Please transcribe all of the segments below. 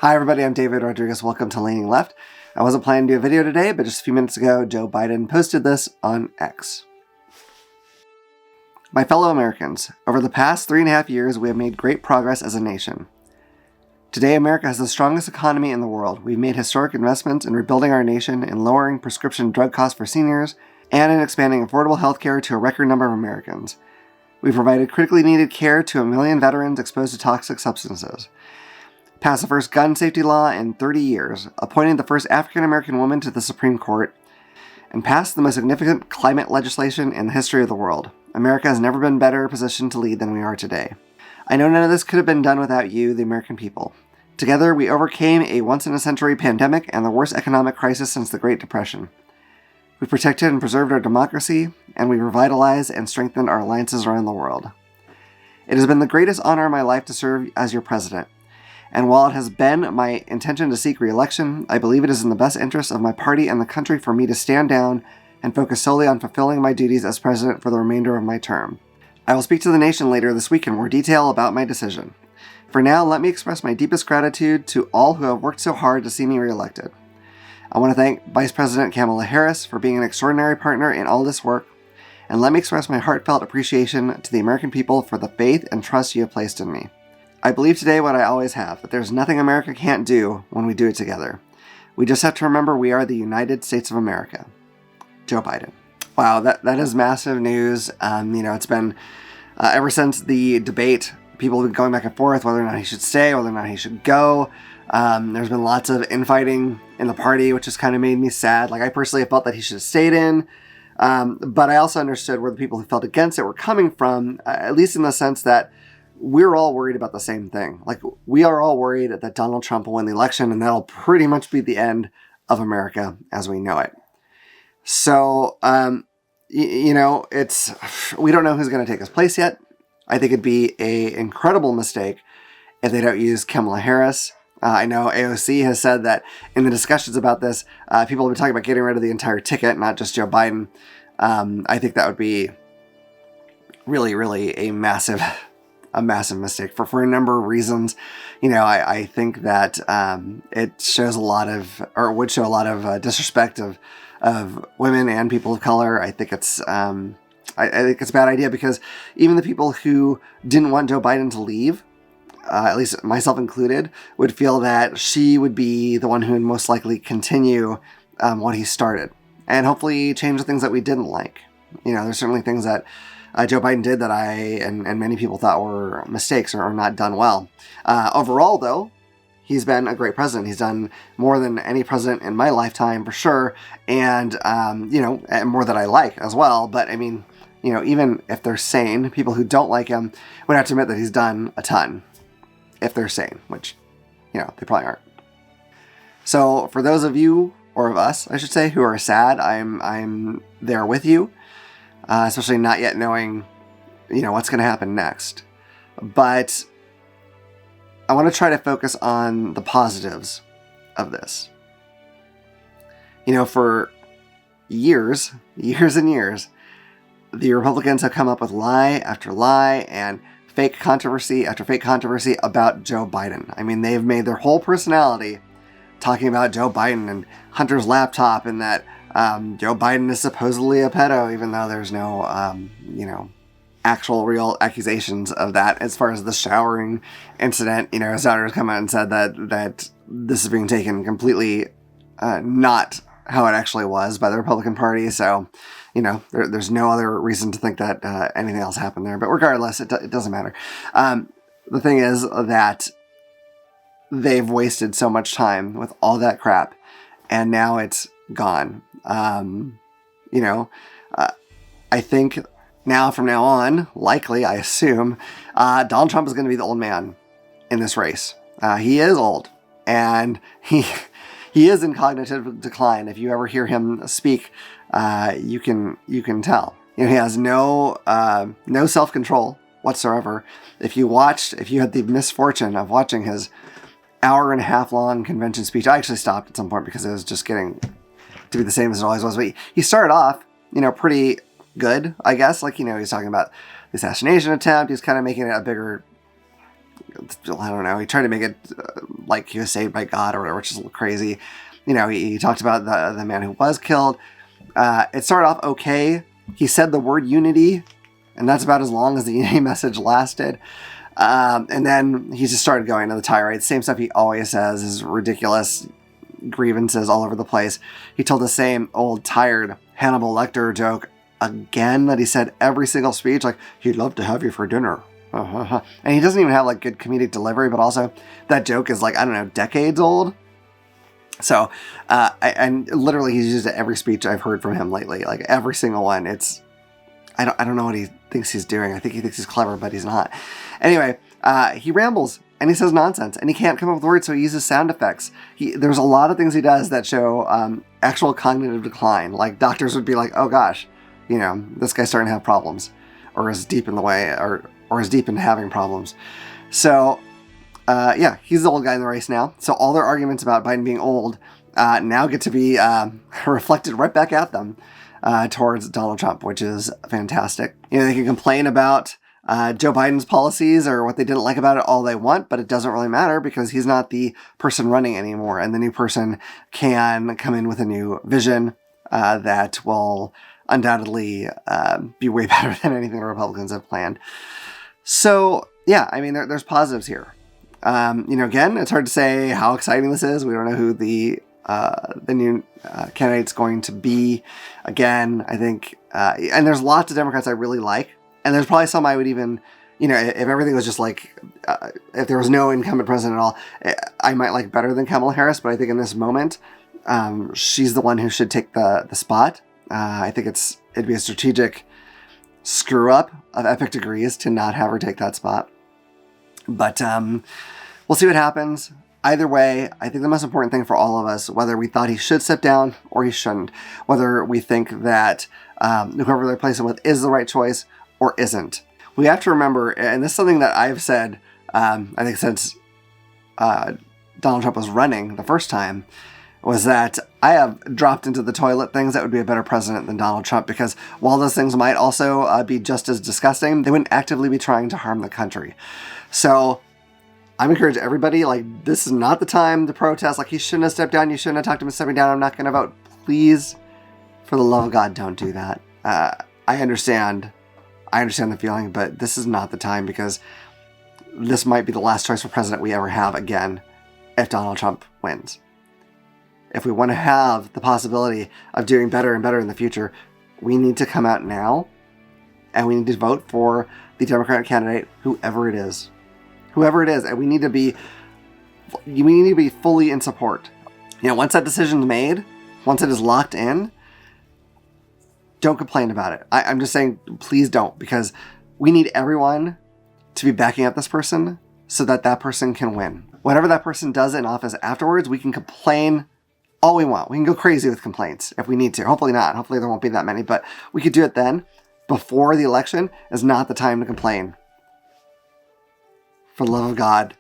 Hi everybody, I'm David Rodriguez. Welcome to Leaning Left. I wasn't planning to do a video today, but just a few minutes ago, Joe Biden posted this on X. My fellow Americans, over the past 3.5 years, we have made great progress as a nation. Today, America has the strongest economy in the world. We've made historic investments in rebuilding our nation, in lowering prescription drug costs for seniors, and in expanding affordable health care to a record number of Americans. We've provided critically needed care to 1 million veterans exposed to toxic substances, passed the first gun safety law in 30 years, appointed the first African-American woman to the Supreme Court, and passed the most significant climate legislation in the history of the world. America has never been better positioned to lead than we are today. I know none of this could have been done without you, the American people. Together, we overcame a once-in-a-century pandemic and the worst economic crisis since the Great Depression. We protected and preserved our democracy, and we revitalized and strengthened our alliances around the world. It has been the greatest honor of my life to serve as your president. And while it has been my intention to seek re-election, I believe it is in the best interest of my party and the country for me to stand down and focus solely on fulfilling my duties as president for the remainder of my term. I will speak to the nation later this week in more detail about my decision. For now, let me express my deepest gratitude to all who have worked so hard to see me re-elected. I want to thank Vice President Kamala Harris for being an extraordinary partner in all this work, and let me express my heartfelt appreciation to the American people for the faith and trust you have placed in me. I believe today what I always have, that there's nothing America can't do when we do it together. We just have to remember we are the United States of America. Joe Biden. Wow, that is massive news. It's been, ever since the debate, people have been going back and forth whether or not he should stay, whether or not he should go. There's been lots of infighting in the party, which has kind of made me sad. Like, I personally have felt that he should have stayed in. But I also understood where the people who felt against it were coming from, at least in the sense that we're all worried about the same thing. Like, we are all worried that Donald Trump will win the election, and that'll pretty much be the end of America as we know it. So, we don't know who's going to take his place yet. I think it'd be an incredible mistake if they don't use Kamala Harris. I know AOC has said that in the discussions about this, people have been talking about getting rid of the entire ticket, not just Joe Biden. I think that would be really, really a massive mistake for a number of reasons. I think that it shows would show a lot of disrespect of women and people of color. I think it's I think it's a bad idea because even the people who didn't want Joe Biden to leave, at least myself included, would feel that she would be the one who would most likely continue what he started and hopefully change the things that we didn't like. There's certainly things that Joe Biden did that I and many people thought were mistakes or not done well. Overall, though, he's been a great president. He's done more than any president in my lifetime, for sure, and more that I like as well. But I mean, even if they're sane, people who don't like him would have to admit that he's done a ton. If they're sane, which they probably aren't. So for those of you, or of us, I should say, who are sad, I'm there with you. Especially not yet knowing, what's going to happen next. But I want to try to focus on the positives of this. For years and years, the Republicans have come up with lie after lie and fake controversy after fake controversy about Joe Biden. I mean, they've made their whole personality talking about Joe Biden and Hunter's laptop and that Joe Biden is supposedly a pedo, even though there's no, actual real accusations of that. As far as the showering incident, his daughter has come out and said that this is being taken completely not how it actually was by the Republican Party. So, there's no other reason to think that anything else happened there. But regardless, it doesn't matter. The thing is that they've wasted so much time with all that crap, and now it's gone. I think from now on, likely, I assume, Donald Trump is going to be the old man in this race. He is old, and he is in cognitive decline. If you ever hear him speak, you can tell. He has no self-control whatsoever. If you had the misfortune of watching his hour-and-a-half long convention speech, I actually stopped at some point because it was just getting to be the same as it always was. But he started off, pretty good, I guess. Like, he's talking about the assassination attempt. He's kind of making it a bigger I don't know, he tried to make it like he was saved by God or whatever, which is a little crazy. You know, he talked about the man who was killed. It started off okay. He said the word unity, and that's about as long as the unity message lasted. And then he just started going to the tirade. Same stuff he always says, his ridiculous grievances all over the place. He told the same old tired Hannibal Lecter joke again that he said every single speech, like, he'd love to have you for dinner. And he doesn't even have like good comedic delivery, but also that joke is like, I don't know, decades old. So, and literally he's used it every speech I've heard from him lately, like every single one. I don't know what he thinks he's doing. I think he thinks he's clever, but he's not. Anyway, he rambles and he says nonsense and he can't come up with words, so he uses sound effects. There's a lot of things he does that show actual cognitive decline. Like doctors would be like, oh gosh, you know, this guy's starting to have problems, or is deep in the way, or is deep in having problems. So, yeah, he's the old guy in the race now. So all their arguments about Biden being old now get to be reflected right back at them towards Donald Trump, which is fantastic. You know, they can complain about Joe Biden's policies or what they didn't like about it all they want, but it doesn't really matter because he's not the person running anymore. And the new person can come in with a new vision that will undoubtedly be way better than anything the Republicans have planned. So, yeah, I mean, there's positives here. You know, again, it's hard to say how exciting this is. We don't know who the new candidate's going to be. Again, I think, and there's lots of Democrats I really like, and there's probably some I would even, you know, if everything was just like, if there was no incumbent president at all, I might like better than Kamala Harris, but I think in this moment, she's the one who should take the spot. I think it'd be a strategic screw up of epic degrees to not have her take that spot. But we'll see what happens. Either way, I think the most important thing for all of us, whether we thought he should step down or he shouldn't, whether we think that whoever they replace him with is the right choice or isn't, we have to remember, and this is something that I've said, I think since Donald Trump was running the first time, was that I have dropped into the toilet things that would be a better president than Donald Trump, because while those things might also be just as disgusting, they wouldn't actively be trying to harm the country. So I'm encouraging everybody, like, this is not the time to protest. Like, he shouldn't have stepped down. You shouldn't have talked him into stepping down. I'm not going to vote. Please, for the love of God, don't do that. I understand the feeling, but this is not the time, because this might be the last choice for president we ever have again if Donald Trump wins. If we want to have the possibility of doing better and better in the future, we need to come out now and we need to vote for the Democratic candidate, whoever it is. Whoever it is, and we need to be fully in support. You know, once that decision's made, once it is locked in, don't complain about it. I'm just saying, please don't, because we need everyone to be backing up this person so that that person can win. Whatever that person does in office afterwards, we can complain all we want. We can go crazy with complaints if we need to. Hopefully not. Hopefully there won't be that many, but we could do it then. Before the election is not the time to complain. For the love of God,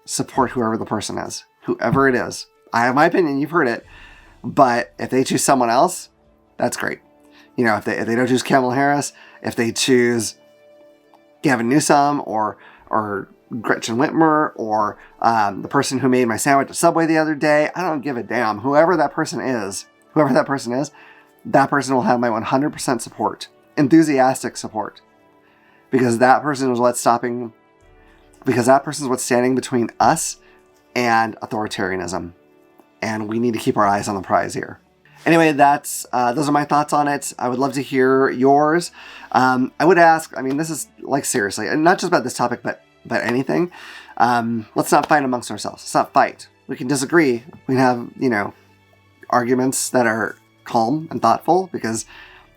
support whoever the person is. Whoever it is. I have my opinion, you've heard it. But if they choose someone else, that's great. You know, if they don't choose Kamala Harris, if they choose Gavin Newsom or Gretchen Whitmer or the person who made my sandwich at Subway the other day, I don't give a damn. Whoever that person is, that person will have my 100% support. Enthusiastic support. Because that person is what's standing between us and authoritarianism. And we need to keep our eyes on the prize here. Anyway, those are my thoughts on it. I would love to hear yours. I would ask, I mean, this is like seriously, and not just about this topic, but anything. Let's not fight amongst ourselves. Let's not fight. We can disagree. We can have, you know, arguments that are calm and thoughtful, because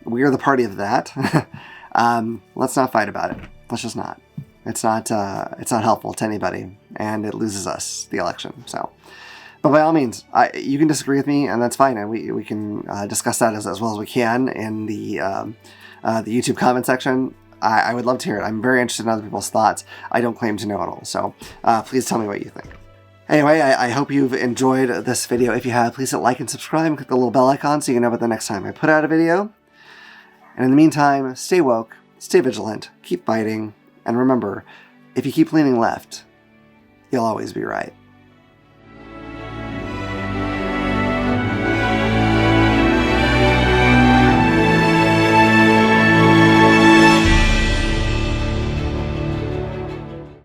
we are the party of that. Let's not fight about it. Let's just not. It's not helpful to anybody, and it loses us the election. So, but by all means, you can disagree with me, and that's fine, and we can discuss that as well as we can in the YouTube comment section. I would love to hear it. I'm very interested in other people's thoughts. I don't claim to know it all, so please tell me what you think. Anyway, I hope you've enjoyed this video. If you have, please hit like and subscribe and click the little bell icon so you can know about the next time I put out a video. And in the meantime, stay woke, stay vigilant, keep fighting, and remember, If you keep leaning left, you'll always be right.